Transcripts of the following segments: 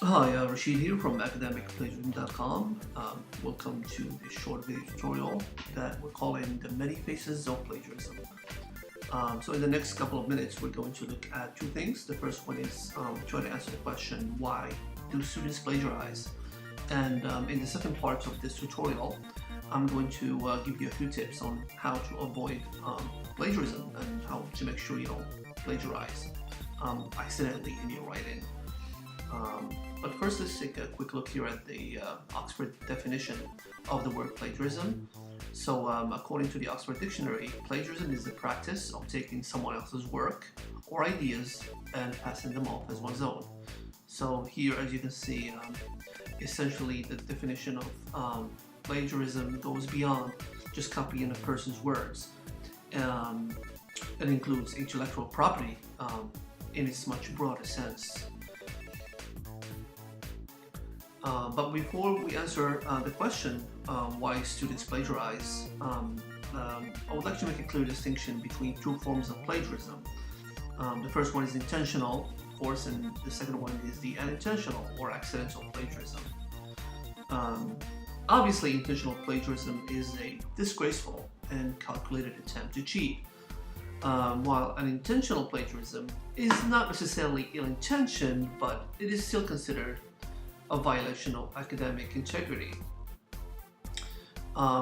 Hi, Rashid here from academicplagiarism.com. Welcome to this short video tutorial that we're calling the many faces of plagiarism. So in the next couple of minutes, we're going to look at two things. The first one is try to answer the question, why do students plagiarize? And in the second part of this tutorial, I'm going to give you a few tips on how to avoid plagiarism and how to make sure you don't plagiarize accidentally in your writing. But first, let's take a quick look here at the Oxford definition of the word plagiarism. So according to the Oxford Dictionary, plagiarism is the practice of taking someone else's work or ideas and passing them off as one's own. So here, as you can see, essentially the definition of plagiarism goes beyond just copying a person's words. It includes intellectual property in its much broader sense. But before we answer the question, why students plagiarize, I would like to make a clear distinction between two forms of plagiarism. The first one is intentional, of course, and the second one is the unintentional or accidental plagiarism. Obviously, intentional plagiarism is a disgraceful and calculated attempt to cheat, while unintentional plagiarism is not necessarily ill-intentioned, but it is still considered a violation of academic integrity.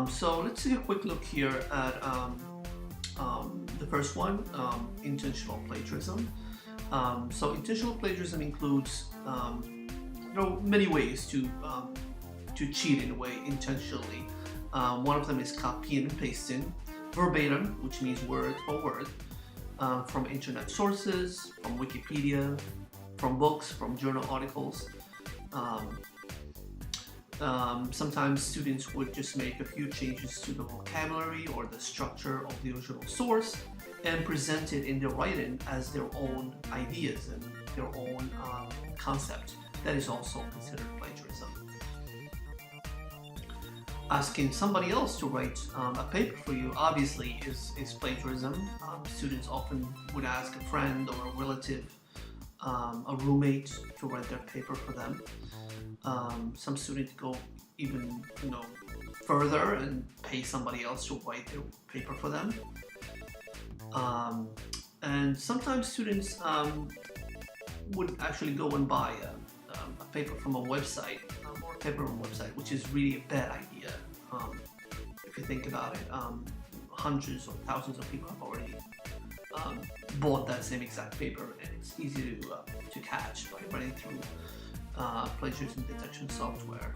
So let's take a quick look here at the first one, intentional plagiarism. So intentional plagiarism includes many ways to cheat in a way intentionally. One of them is copying and pasting verbatim, which means word for word, from internet sources, from Wikipedia, from books, from journal articles. Sometimes students would just make a few changes to the vocabulary or the structure of the original source and present it in their writing as their own ideas and their own concept. That is also considered plagiarism. Asking somebody else to write a paper for you obviously is plagiarism. Students often would ask a friend or a relative, a roommate, to write their paper for them. Some students go even further and pay somebody else to write their paper for them. And sometimes students would actually go and buy a paper from a website or a paper from a website, which is really a bad idea. If you think about it, hundreds or thousands of people have already bought that same exact paper, and it's easy to catch by running through plagiarism detection software.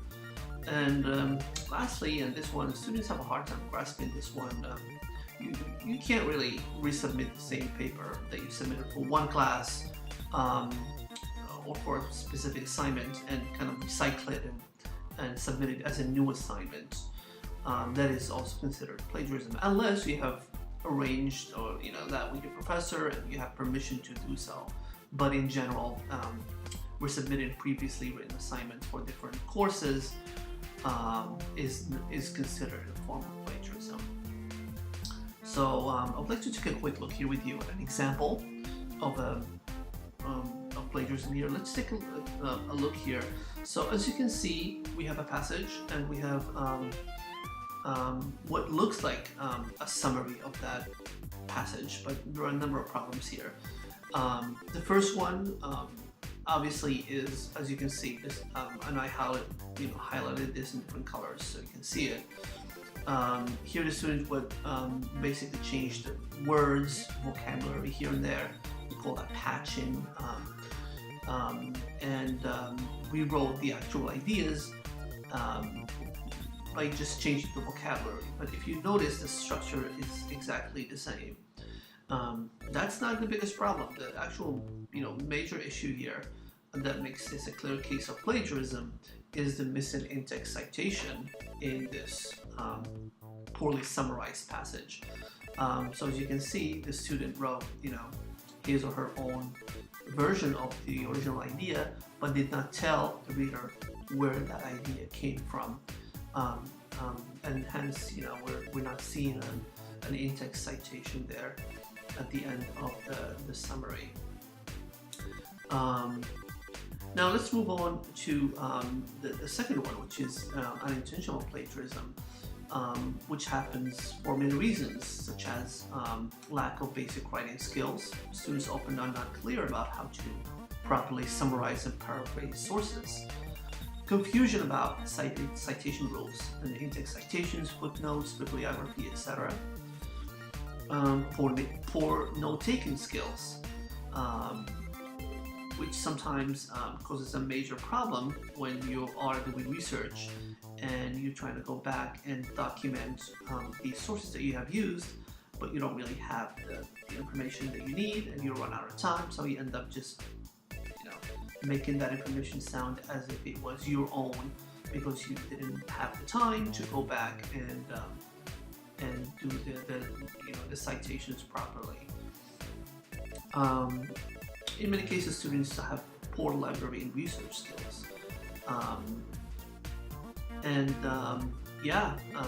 And lastly, and this one, students have a hard time grasping this one. You can't really resubmit the same paper that you submitted for one class or for a specific assignment and kind of recycle it and submit it as a new assignment. That is also considered plagiarism, unless you have arranged that with your professor and you have permission to do so. But in general, we're submitting previously written assignments for different courses is considered a form of plagiarism. So I would like to take a quick look here with you at an example of plagiarism here. Let's take a look here. So as you can see, we have a passage and we have what looks like a summary of that passage, but there are a number of problems here. The first one obviously is, as you can see, this, and I highlighted this in different colors so you can see it. Here the student would basically change the words, vocabulary here and there. We call that patching, and rewrote the actual ideas by just changing the vocabulary. But if you notice, the structure is exactly the same. That's not the biggest problem. The actual major issue here that makes this a clear case of plagiarism is the missing in-text citation in this poorly summarized passage. So as you can see, the student wrote his or her own version of the original idea, but did not tell the reader where that idea came from, and hence we're not seeing an in-text citation there at the end of the summary. Now let's move on to the second one, which is unintentional plagiarism, which happens for many reasons, such as lack of basic writing skills. Students often are not clear about how to properly summarize and paraphrase sources. Confusion about citation rules and in-text citations, footnotes, bibliography, etc. Poor note-taking skills, which sometimes causes a major problem when you are doing research and you're trying to go back and document the sources that you have used, but you don't really have the information that you need and you run out of time, so you end up just making that information sound as if it was your own because you didn't have the time to go back and do the citations properly. In many cases, students have poor library and research skills.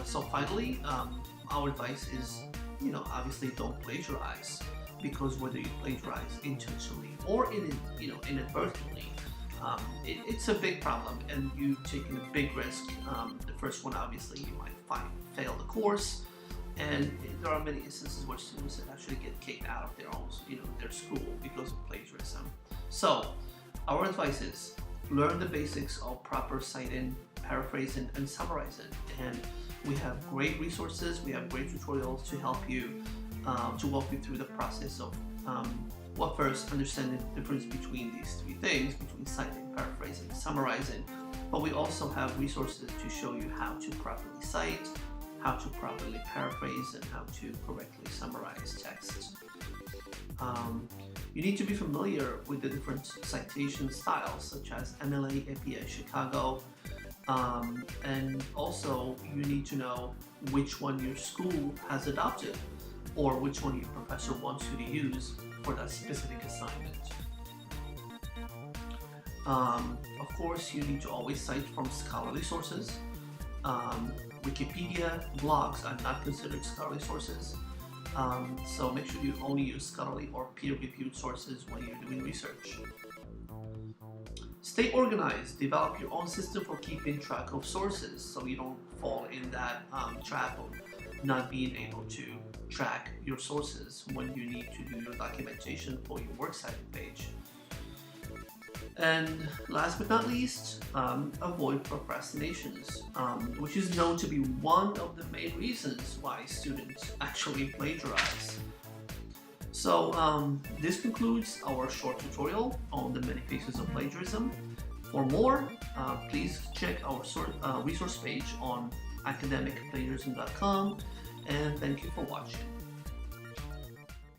So finally, our advice is, obviously don't plagiarize, because whether you plagiarize intentionally or inadvertently, it's a big problem and you've taken a big risk. The first one, obviously, you might fail the course, and there are many instances where students actually get kicked out of their school because of plagiarism. So our advice is learn the basics of proper citing, paraphrasing, and summarizing. And we have great resources, we have great tutorials to help you, to walk you through the process of first understanding the difference between these three things, between citing, paraphrasing, and summarizing. But we also have resources to show you how to properly cite, how to properly paraphrase, and how to correctly summarize text. You need to be familiar with the different citation styles, such as MLA, APA, Chicago, and also you need to know which one your school has adopted or which one your professor wants you to use for that specific assignment. Of course, you need to always cite from scholarly sources. Wikipedia, blogs are not considered scholarly sources, so make sure you only use scholarly or peer-reviewed sources when you're doing research. Stay organized. Develop your own system for keeping track of sources so you don't fall in that trap of not being able to track your sources when you need to do your documentation for your works citing page. And last but not least, avoid procrastinations, which is known to be one of the main reasons why students actually plagiarize. So this concludes our short tutorial on the many phases of plagiarism. For more, please check our resource page on academicplagiarism.com, and thank you for watching.